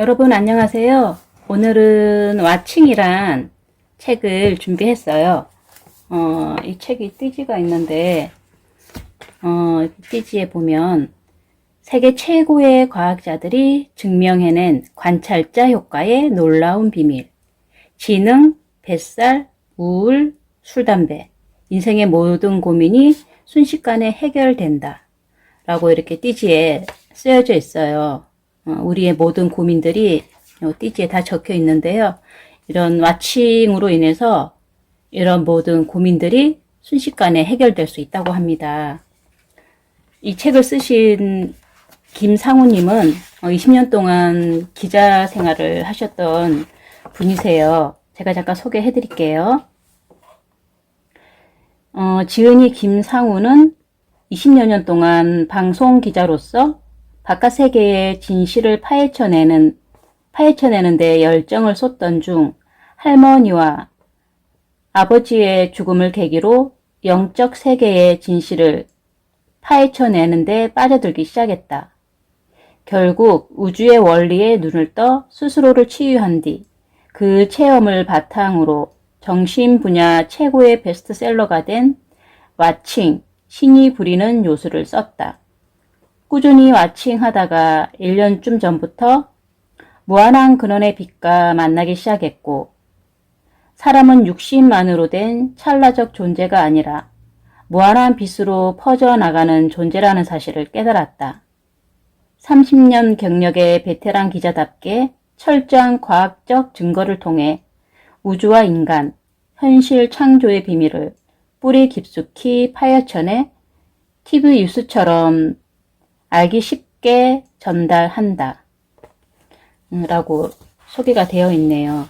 여러분 안녕하세요. 오늘은 와칭이란 책을 준비했어요. 이 책이 띠지가 있는데 띠지에 보면 세계 최고의 과학자들이 증명해낸 관찰자 효과의 놀라운 비밀, 지능, 뱃살, 우울, 술, 담배, 인생의 모든 고민이 순식간에 해결된다 라고 이렇게 띠지에 쓰여져 있어요. 우리의 모든 고민들이 띠지에 다 적혀 있는데요. 이런 와칭으로 인해서 이런 모든 고민들이 순식간에 해결될 수 있다고 합니다. 이 책을 쓰신 김상우님은 20년 동안 기자 생활을 하셨던 분이세요. 제가 잠깐 소개해 드릴게요. 지은이 김상우는 20여 년 동안 방송 기자로서 바깥 세계의 진실을 파헤쳐내는 데 열정을 쏟던 중 할머니와 아버지의 죽음을 계기로 영적 세계의 진실을 파헤쳐내는 데 빠져들기 시작했다. 결국 우주의 원리에 눈을 떠 스스로를 치유한 뒤 그 체험을 바탕으로 정신 분야 최고의 베스트셀러가 된 와칭, 신이 부리는 요술을 썼다. 꾸준히 와칭하다가 1년쯤 전부터 무한한 근원의 빛과 만나기 시작했고, 사람은 육신만으로 된 찰나적 존재가 아니라 무한한 빛으로 퍼져나가는 존재라는 사실을 깨달았다. 30년 경력의 베테랑 기자답게 철저한 과학적 증거를 통해 우주와 인간, 현실 창조의 비밀을 뿌리 깊숙이 파헤쳐내 TV 뉴스처럼 알기 쉽게 전달한다. 라고 소개가 되어 있네요.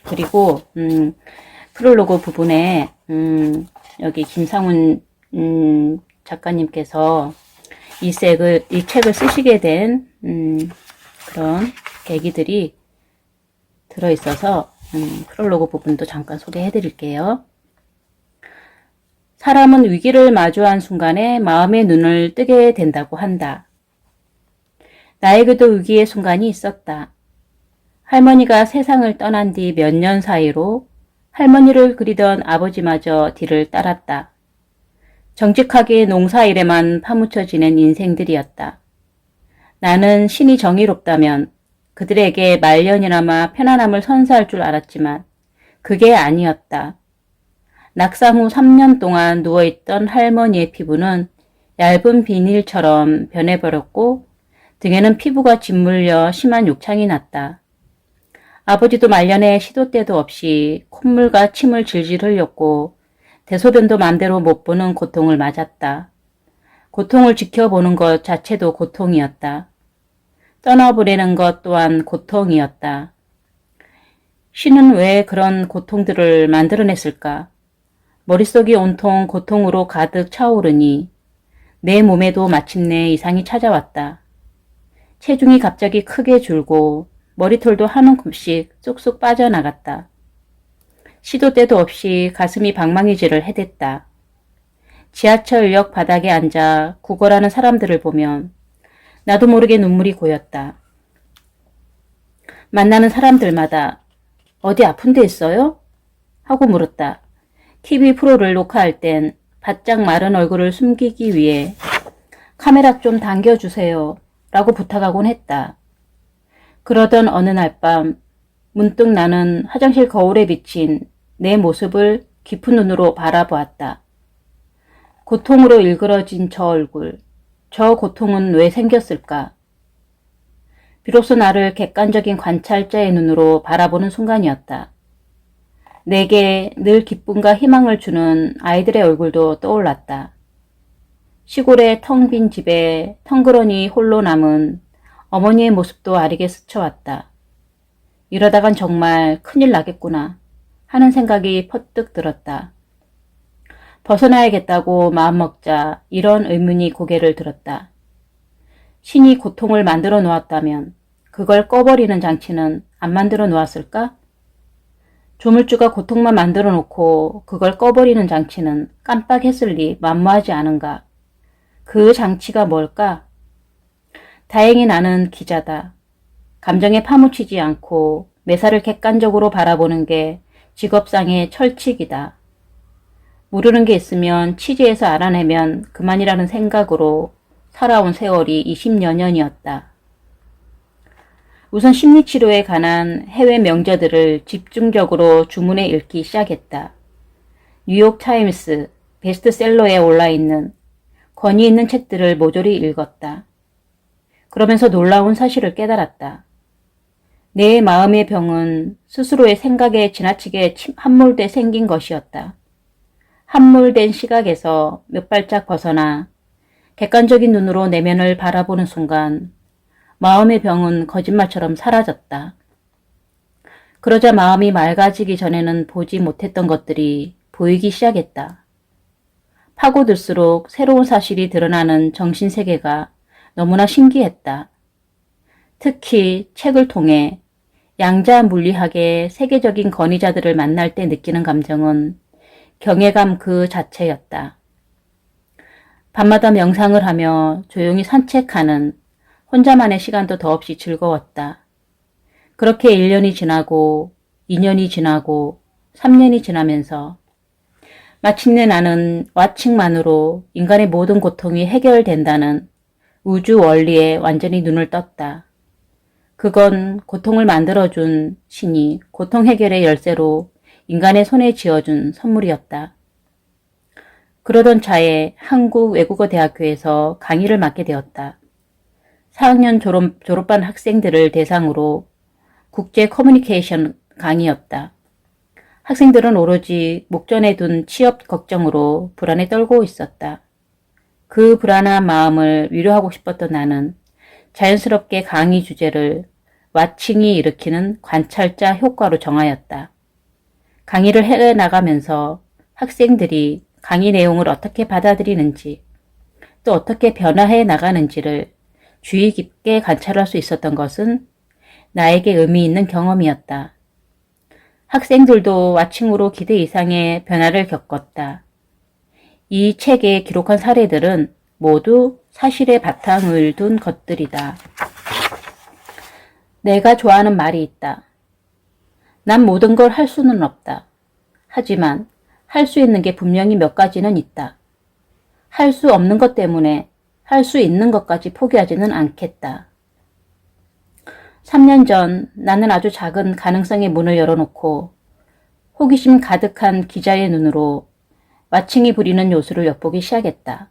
그리고 프롤로그 부분에 여기 김상훈 작가님께서 이 책을 쓰시게 된 그런 계기들이 들어있어서 프롤로그 부분도 잠깐 소개해 드릴게요. 사람은 위기를 마주한 순간에 마음의 눈을 뜨게 된다고 한다. 나에게도 위기의 순간이 있었다. 할머니가 세상을 떠난 뒤 몇 년 사이로 할머니를 그리던 아버지마저 뒤를 따랐다. 정직하게 농사일에만 파묻혀 지낸 인생들이었다. 나는 신이 정의롭다면 그들에게 말년이나마 편안함을 선사할 줄 알았지만 그게 아니었다. 낙상 후 3년 동안 누워있던 할머니의 피부는 얇은 비닐처럼 변해버렸고 등에는 피부가 짓물려 심한 욕창이 났다. 아버지도 말년에 시도 때도 없이 콧물과 침을 질질 흘렸고 대소변도 맘대로 못 보는 고통을 맞았다. 고통을 지켜보는 것 자체도 고통이었다. 떠나보내는 것 또한 고통이었다. 신은 왜 그런 고통들을 만들어냈을까? 머릿속이 온통 고통으로 가득 차오르니 내 몸에도 마침내 이상이 찾아왔다. 체중이 갑자기 크게 줄고 머리털도 한 움큼씩 쑥쑥 빠져나갔다. 시도 때도 없이 가슴이 방망이질을 해댔다. 지하철역 바닥에 앉아 구걸하는 사람들을 보면 나도 모르게 눈물이 고였다. 만나는 사람들마다 어디 아픈 데 있어요? 하고 물었다. TV 프로를 녹화할 땐 바짝 마른 얼굴을 숨기기 위해 카메라 좀 당겨주세요 라고 부탁하곤 했다. 그러던 어느 날 밤 문득 나는 화장실 거울에 비친 내 모습을 깊은 눈으로 바라보았다. 고통으로 일그러진 저 얼굴, 저 고통은 왜 생겼을까? 비로소 나를 객관적인 관찰자의 눈으로 바라보는 순간이었다. 내게 늘 기쁨과 희망을 주는 아이들의 얼굴도 떠올랐다. 시골의 텅 빈 집에 텅그러니 홀로 남은 어머니의 모습도 아리게 스쳐왔다. 이러다간 정말 큰일 나겠구나 하는 생각이 퍼뜩 들었다. 벗어나야겠다고 마음먹자 이런 의문이 고개를 들었다. 신이 고통을 만들어 놓았다면 그걸 꺼버리는 장치는 안 만들어 놓았을까? 조물주가 고통만 만들어 놓고 그걸 꺼버리는 장치는 깜빡했을 리 만무하지 않은가? 그 장치가 뭘까? 다행히 나는 기자다. 감정에 파묻히지 않고 매사를 객관적으로 바라보는 게 직업상의 철칙이다. 모르는 게 있으면 취재해서 알아내면 그만이라는 생각으로 살아온 세월이 20여 년이었다. 우선 심리치료에 관한 해외 명저들을 집중적으로 주문해 읽기 시작했다. 뉴욕 타임스 베스트셀러에 올라있는 권위 있는 책들을 모조리 읽었다. 그러면서 놀라운 사실을 깨달았다. 내 마음의 병은 스스로의 생각에 지나치게 함몰돼 생긴 것이었다. 함몰된 시각에서 몇 발짝 벗어나 객관적인 눈으로 내면을 바라보는 순간 마음의 병은 거짓말처럼 사라졌다. 그러자 마음이 맑아지기 전에는 보지 못했던 것들이 보이기 시작했다. 파고들수록 새로운 사실이 드러나는 정신세계가 너무나 신기했다. 특히 책을 통해 양자 물리학의 세계적인 권위자들을 만날 때 느끼는 감정은 경외감 그 자체였다. 밤마다 명상을 하며 조용히 산책하는 혼자만의 시간도 더없이 즐거웠다. 그렇게 1년이 지나고 2년이 지나고 3년이 지나면서 마침내 나는 와칭만으로 인간의 모든 고통이 해결된다는 우주 원리에 완전히 눈을 떴다. 그건 고통을 만들어준 신이 고통 해결의 열쇠로 인간의 손에 쥐어준 선물이었다. 그러던 차에 한국외국어대학교에서 강의를 맡게 되었다. 4학년 졸업반 학생들을 대상으로 국제 커뮤니케이션 강의였다. 학생들은 오로지 목전에 둔 취업 걱정으로 불안에 떨고 있었다. 그 불안한 마음을 위로하고 싶었던 나는 자연스럽게 강의 주제를 와칭이 일으키는 관찰자 효과로 정하였다. 강의를 해나가면서 학생들이 강의 내용을 어떻게 받아들이는지 또 어떻게 변화해 나가는지를 주의 깊게 관찰할 수 있었던 것은 나에게 의미 있는 경험이었다. 학생들도 와칭으로 기대 이상의 변화를 겪었다. 이 책에 기록한 사례들은 모두 사실에 바탕을 둔 것들이다. 내가 좋아하는 말이 있다. 난 모든 걸 할 수는 없다. 하지만 할 수 있는 게 분명히 몇 가지는 있다. 할 수 없는 것 때문에 할 수 있는 것까지 포기하지는 않겠다. 3년 전 나는 아주 작은 가능성의 문을 열어놓고 호기심 가득한 기자의 눈으로 와칭이 부리는 요소를 엿보기 시작했다.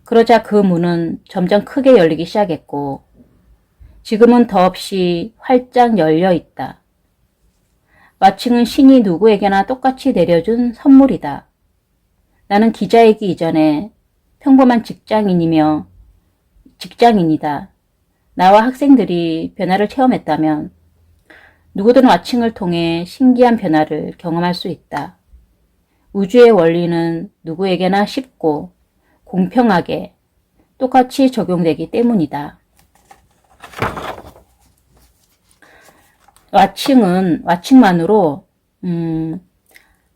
그러자 그 문은 점점 크게 열리기 시작했고 지금은 더없이 활짝 열려 있다. 와칭은 신이 누구에게나 똑같이 내려준 선물이다. 나는 기자이기 이전에 평범한 직장인이다. 나와 학생들이 변화를 체험했다면 누구든 와칭을 통해 신기한 변화를 경험할 수 있다. 우주의 원리는 누구에게나 쉽고 공평하게 똑같이 적용되기 때문이다. 와칭만으로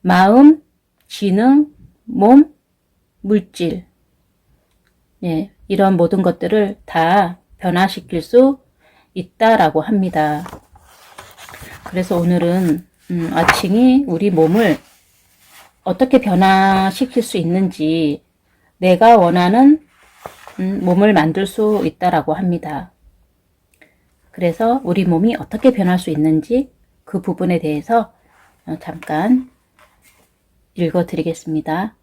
마음, 지능, 몸, 물질 이런 모든 것들을 다 변화시킬 수 있다라고 합니다. 그래서 오늘은 와칭이 우리 몸을 어떻게 변화시킬 수 있는지 내가 원하는 몸을 만들 수 있다라고 합니다. 그래서 우리 몸이 어떻게 변할 수 있는지 그 부분에 대해서 잠깐 읽어드리겠습니다.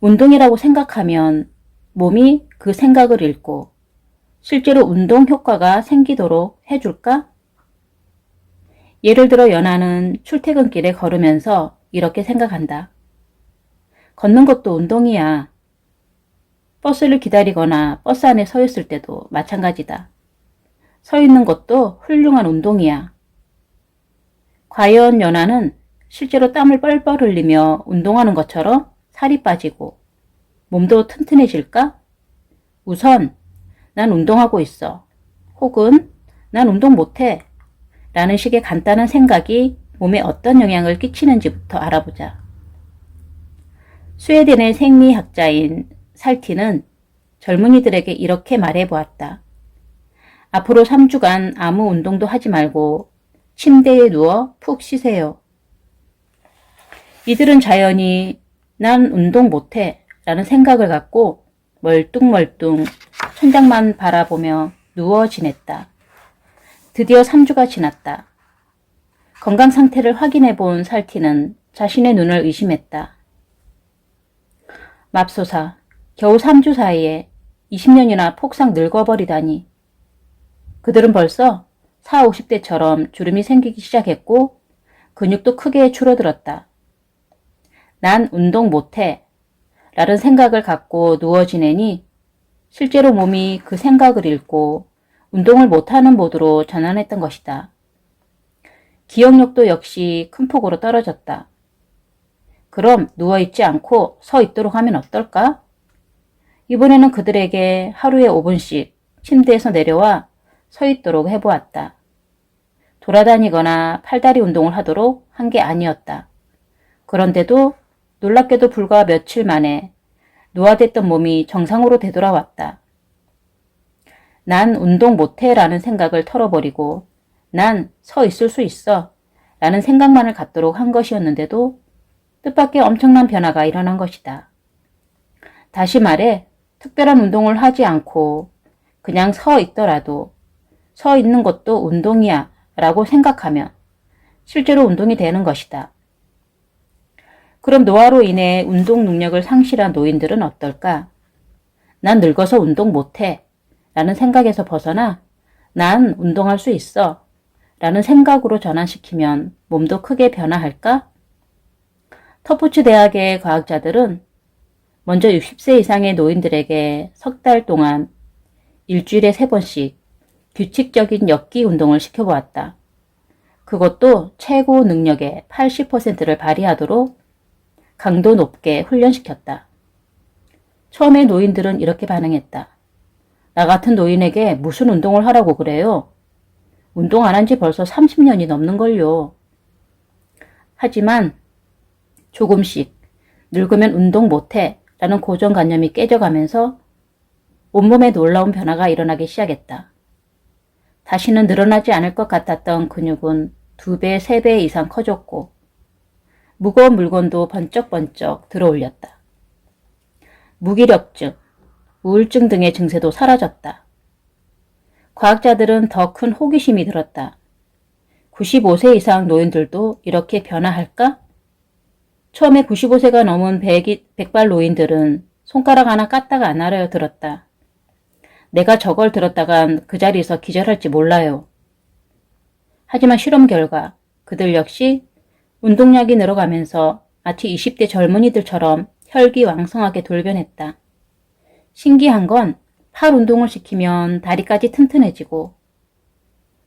운동이라고 생각하면 몸이 그 생각을 읽고 실제로 운동 효과가 생기도록 해줄까? 예를 들어 연하는 출퇴근길에 걸으면서 이렇게 생각한다. 걷는 것도 운동이야. 버스를 기다리거나 버스 안에 서 있을 때도 마찬가지다. 서 있는 것도 훌륭한 운동이야. 과연 연하는 실제로 땀을 뻘뻘 흘리며 운동하는 것처럼 살이 빠지고 몸도 튼튼해질까? 우선 난 운동하고 있어. 혹은 난 운동 못해. 라는 식의 간단한 생각이 몸에 어떤 영향을 끼치는지부터 알아보자. 스웨덴의 생리학자인 살티는 젊은이들에게 이렇게 말해보았다. 앞으로 3주간 아무 운동도 하지 말고 침대에 누워 푹 쉬세요. 이들은 자연히 난 운동 못해 라는 생각을 갖고 멀뚱멀뚱 천장만 바라보며 누워 지냈다. 드디어 3주가 지났다. 건강 상태를 확인해 본 살티는 자신의 눈을 의심했다. 맙소사, 겨우 3주 사이에 20년이나 폭삭 늙어버리다니. 그들은 벌써 40, 50대처럼 주름이 생기기 시작했고 근육도 크게 줄어들었다. 난 운동 못해 라는 생각을 갖고 누워 지내니 실제로 몸이 그 생각을 읽고 운동을 못하는 모드로 전환했던 것이다. 기억력도 역시 큰 폭으로 떨어졌다. 그럼 누워있지 않고 서 있도록 하면 어떨까? 이번에는 그들에게 하루에 5분씩 침대에서 내려와 서 있도록 해보았다. 돌아다니거나 팔다리 운동을 하도록 한 게 아니었다. 그런데도 놀랍게도 불과 며칠 만에 노화됐던 몸이 정상으로 되돌아왔다. 난 운동 못해 라는 생각을 털어버리고 난 서 있을 수 있어 라는 생각만을 갖도록 한 것이었는데도 뜻밖의 엄청난 변화가 일어난 것이다. 다시 말해 특별한 운동을 하지 않고 그냥 서 있더라도 서 있는 것도 운동이야 라고 생각하면 실제로 운동이 되는 것이다. 그럼 노화로 인해 운동 능력을 상실한 노인들은 어떨까? 난 늙어서 운동 못해 라는 생각에서 벗어나 난 운동할 수 있어 라는 생각으로 전환시키면 몸도 크게 변화할까? 터프츠 대학의 과학자들은 먼저 60세 이상의 노인들에게 석 달 동안 일주일에 3번씩 규칙적인 역기 운동을 시켜보았다. 그것도 최고 능력의 80%를 발휘하도록 강도 높게 훈련시켰다. 처음에 노인들은 이렇게 반응했다. 나 같은 노인에게 무슨 운동을 하라고 그래요? 운동 안 한 지 벌써 30년이 넘는걸요. 하지만 조금씩 늙으면 운동 못해 라는 고정관념이 깨져가면서 온몸에 놀라운 변화가 일어나기 시작했다. 다시는 늘어나지 않을 것 같았던 근육은 2배, 3배 이상 커졌고 무거운 물건도 번쩍번쩍 들어올렸다. 무기력증, 우울증 등의 증세도 사라졌다. 과학자들은 더 큰 호기심이 들었다. 95세 이상 노인들도 이렇게 변화할까? 처음에 95세가 넘은 백발 노인들은 손가락 하나 까딱 안 알아들었다. 내가 저걸 들었다간 그 자리에서 기절할지 몰라요. 하지만 실험 결과 그들 역시 운동량이 늘어가면서 마치 20대 젊은이들처럼 혈기왕성하게 돌변했다. 신기한 건 팔 운동을 시키면 다리까지 튼튼해지고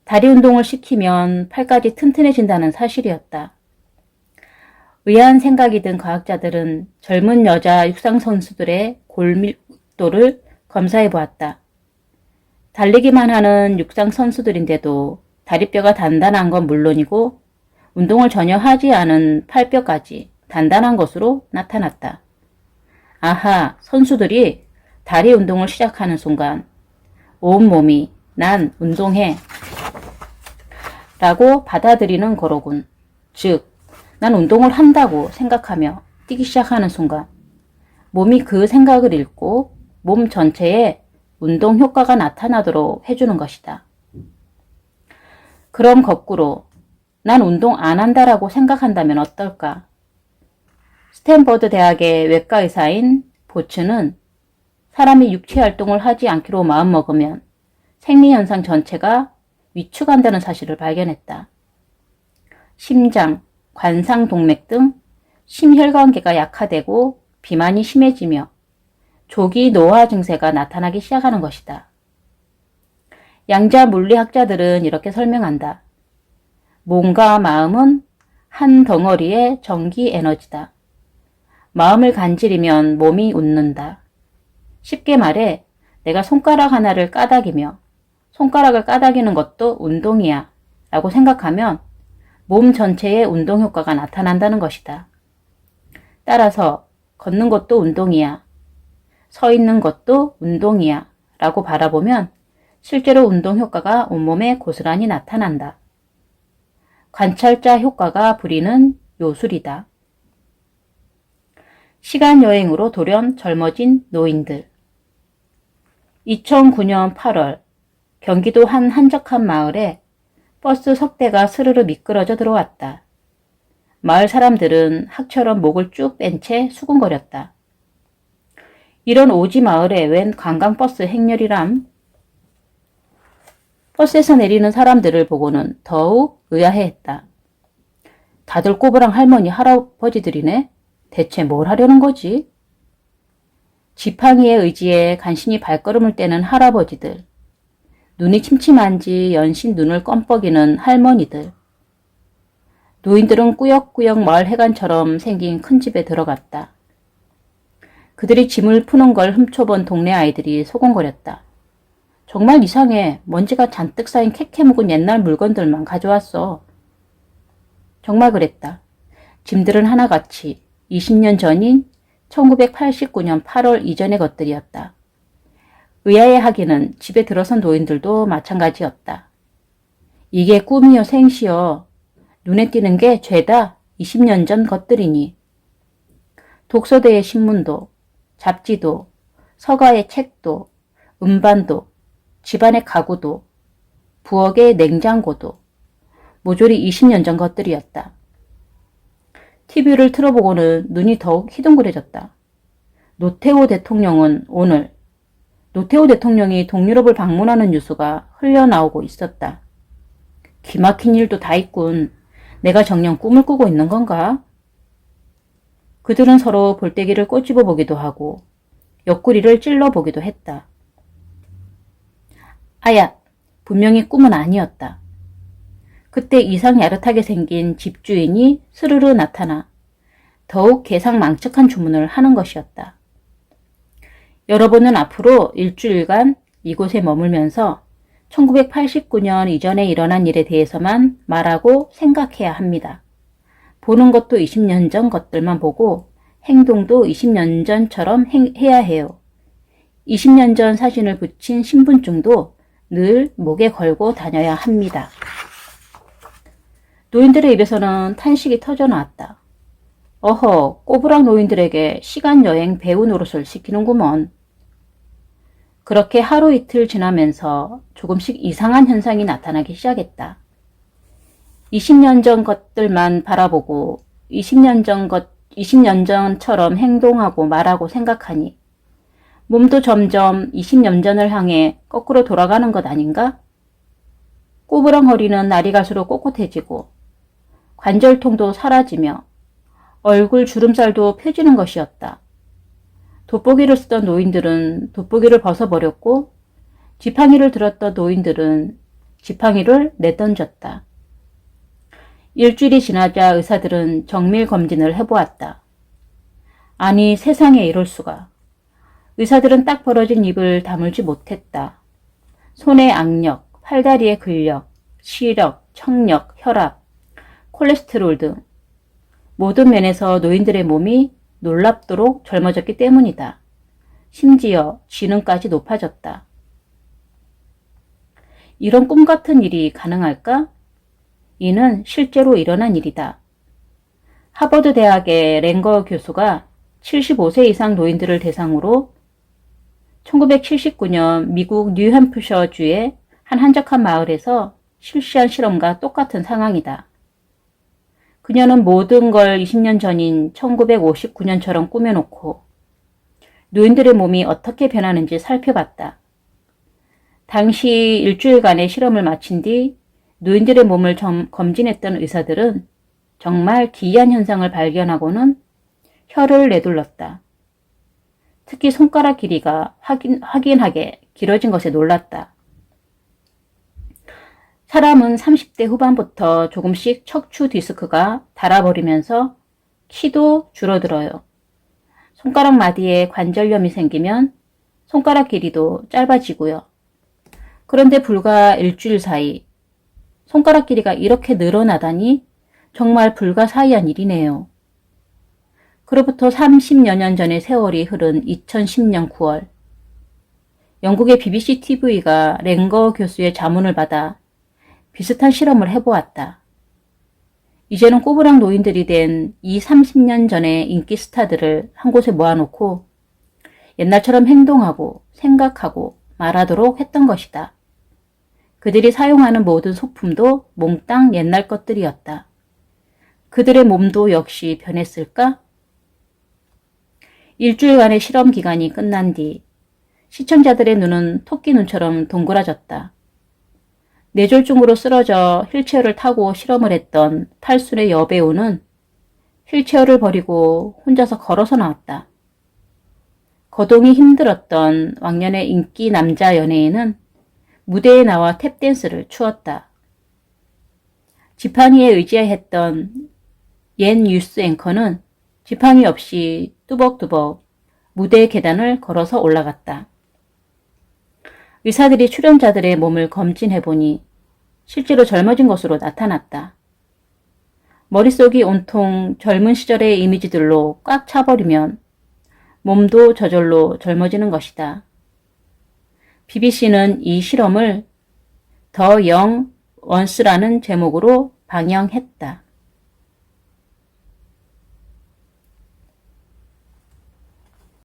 다리 운동을 시키면 팔까지 튼튼해진다는 사실이었다. 의아한 생각이 든 과학자들은 젊은 여자 육상 선수들의 골밀도를 검사해 보았다. 달리기만 하는 육상 선수들인데도 다리뼈가 단단한 건 물론이고 운동을 전혀 하지 않은 팔뼈까지 단단한 것으로 나타났다. 아하, 선수들이 다리 운동을 시작하는 순간 온몸이 난 운동해 라고 받아들이는 거로군. 즉, 난 운동을 한다고 생각하며 뛰기 시작하는 순간 몸이 그 생각을 읽고 몸 전체에 운동 효과가 나타나도록 해주는 것이다. 그럼 거꾸로 난 운동 안 한다라고 생각한다면 어떨까? 스탠퍼드 대학의 외과 의사인 보츠는 사람이 육체 활동을 하지 않기로 마음먹으면 생리현상 전체가 위축한다는 사실을 발견했다. 심장, 관상동맥 등 심혈관계가 약화되고 비만이 심해지며 조기 노화 증세가 나타나기 시작하는 것이다. 양자 물리학자들은 이렇게 설명한다. 몸과 마음은 한 덩어리의 전기 에너지다. 마음을 간지리면 몸이 웃는다. 쉽게 말해 내가 손가락 하나를 까닥이며 손가락을 까닥이는 것도 운동이야 라고 생각하면 몸 전체에 운동 효과가 나타난다는 것이다. 따라서 걷는 것도 운동이야. 서 있는 것도 운동이야 라고 바라보면 실제로 운동 효과가 온몸에 고스란히 나타난다. 관찰자 효과가 부리는 요술이다. 시간여행으로 돌연 젊어진 노인들. 2009년 8월 경기도 한 한적한 마을에 버스 석 대가 스르르 미끄러져 들어왔다. 마을 사람들은 학처럼 목을 쭉 뺀 채 수군거렸다. 이런 오지 마을에 웬 관광버스 행렬이람? 버스에서 내리는 사람들을 보고는 더욱 의아해했다. 다들 꼬부랑 할머니, 할아버지들이네? 대체 뭘 하려는 거지? 지팡이의 의지에 간신히 발걸음을 떼는 할아버지들, 눈이 침침한지 연신 눈을 껌뻑이는 할머니들, 노인들은 꾸역꾸역 마을 해관처럼 생긴 큰 집에 들어갔다. 그들이 짐을 푸는 걸 훔쳐본 동네 아이들이 소곤거렸다. 정말 이상해. 먼지가 잔뜩 쌓인 캐캐 묵은 옛날 물건들만 가져왔어. 정말 그랬다. 짐들은 하나같이 20년 전인 1989년 8월 이전의 것들이었다. 의아해하기는 집에 들어선 노인들도 마찬가지였다. 이게 꿈이요 생시여. 눈에 띄는 게 죄다 20년 전 것들이니. 독서대의 신문도, 잡지도, 서가의 책도, 음반도, 집안의 가구도, 부엌의 냉장고도 모조리 20년 전 것들이었다. TV를 틀어보고는 눈이 더욱 희둥그레졌다. 노태우 대통령은 오늘 노태우 대통령이 동유럽을 방문하는 뉴스가 흘려나오고 있었다. 기막힌 일도 다 있군. 내가 정녕 꿈을 꾸고 있는 건가? 그들은 서로 볼때기를 꼬집어 보기도 하고 옆구리를 찔러 보기도 했다. 아야, 분명히 꿈은 아니었다. 그때 이상 야릇하게 생긴 집주인이 스르르 나타나 더욱 개상망측한 주문을 하는 것이었다. 여러분은 앞으로 일주일간 이곳에 머물면서 1989년 이전에 일어난 일에 대해서만 말하고 생각해야 합니다. 보는 것도 20년 전 것들만 보고 행동도 20년 전처럼 해야 해요. 20년 전 사진을 붙인 신분증도 늘 목에 걸고 다녀야 합니다. 노인들의 입에서는 탄식이 터져나왔다. 어허, 꼬부랑 노인들에게 시간여행 배우 노릇을 시키는구먼. 그렇게 하루 이틀 지나면서 조금씩 이상한 현상이 나타나기 시작했다. 20년 전 것들만 바라보고 20년 전처럼 행동하고 말하고 생각하니 몸도 점점 20년 전을 향해 거꾸로 돌아가는 것 아닌가? 꼬부랑 허리는 날이 갈수록 꼿꼿해지고 관절통도 사라지며 얼굴 주름살도 펴지는 것이었다. 돋보기를 쓰던 노인들은 돋보기를 벗어버렸고 지팡이를 들었던 노인들은 지팡이를 내던졌다. 일주일이 지나자 의사들은 정밀 검진을 해보았다. 아니, 세상에 이럴 수가. 의사들은 딱 벌어진 입을 다물지 못했다. 손의 악력, 팔다리의 근력, 시력, 청력, 혈압, 콜레스테롤 등 모든 면에서 노인들의 몸이 놀랍도록 젊어졌기 때문이다. 심지어 지능까지 높아졌다. 이런 꿈 같은 일이 가능할까? 이는 실제로 일어난 일이다. 하버드 대학의 랭거 교수가 75세 이상 노인들을 대상으로 1979년 미국 뉴햄프셔주의 한 한적한 마을에서 실시한 실험과 똑같은 상황이다. 그녀는 모든 걸 20년 전인 1959년처럼 꾸며놓고 노인들의 몸이 어떻게 변하는지 살펴봤다. 당시 일주일간의 실험을 마친 뒤 노인들의 몸을 검진했던 의사들은 정말 기이한 현상을 발견하고는 혀를 내둘렀다. 특히 손가락 길이가 확연하게 길어진 것에 놀랐다. 사람은 30대 후반부터 조금씩 척추 디스크가 닳아버리면서 키도 줄어들어요. 손가락 마디에 관절염이 생기면 손가락 길이도 짧아지고요. 그런데 불과 일주일 사이 손가락 길이가 이렇게 늘어나다니 정말 불가사의한 일이네요. 그로부터 30여 년 전의 세월이 흐른 2010년 9월, 영국의 BBC TV가 랭거 교수의 자문을 받아 비슷한 실험을 해보았다. 이제는 꼬부랑 노인들이 된 이 30년 전의 인기 스타들을 한 곳에 모아놓고 옛날처럼 행동하고 생각하고 말하도록 했던 것이다. 그들이 사용하는 모든 소품도 몽땅 옛날 것들이었다. 그들의 몸도 역시 변했을까? 일주일간의 실험 기간이 끝난 뒤 시청자들의 눈은 토끼 눈처럼 동그라졌다. 뇌졸중으로 쓰러져 휠체어를 타고 실험을 했던 팔순의 여배우는 휠체어를 버리고 혼자서 걸어서 나왔다. 거동이 힘들었던 왕년의 인기 남자 연예인은 무대에 나와 탭댄스를 추었다. 지팡이에 의지했던 옛 뉴스 앵커는 지팡이 없이 뚜벅뚜벅 무대 계단을 걸어서 올라갔다. 의사들이 출연자들의 몸을 검진해보니 실제로 젊어진 것으로 나타났다. 머릿속이 온통 젊은 시절의 이미지들로 꽉 차버리면 몸도 저절로 젊어지는 것이다. BBC는 이 실험을 더 영 원스라는 제목으로 방영했다.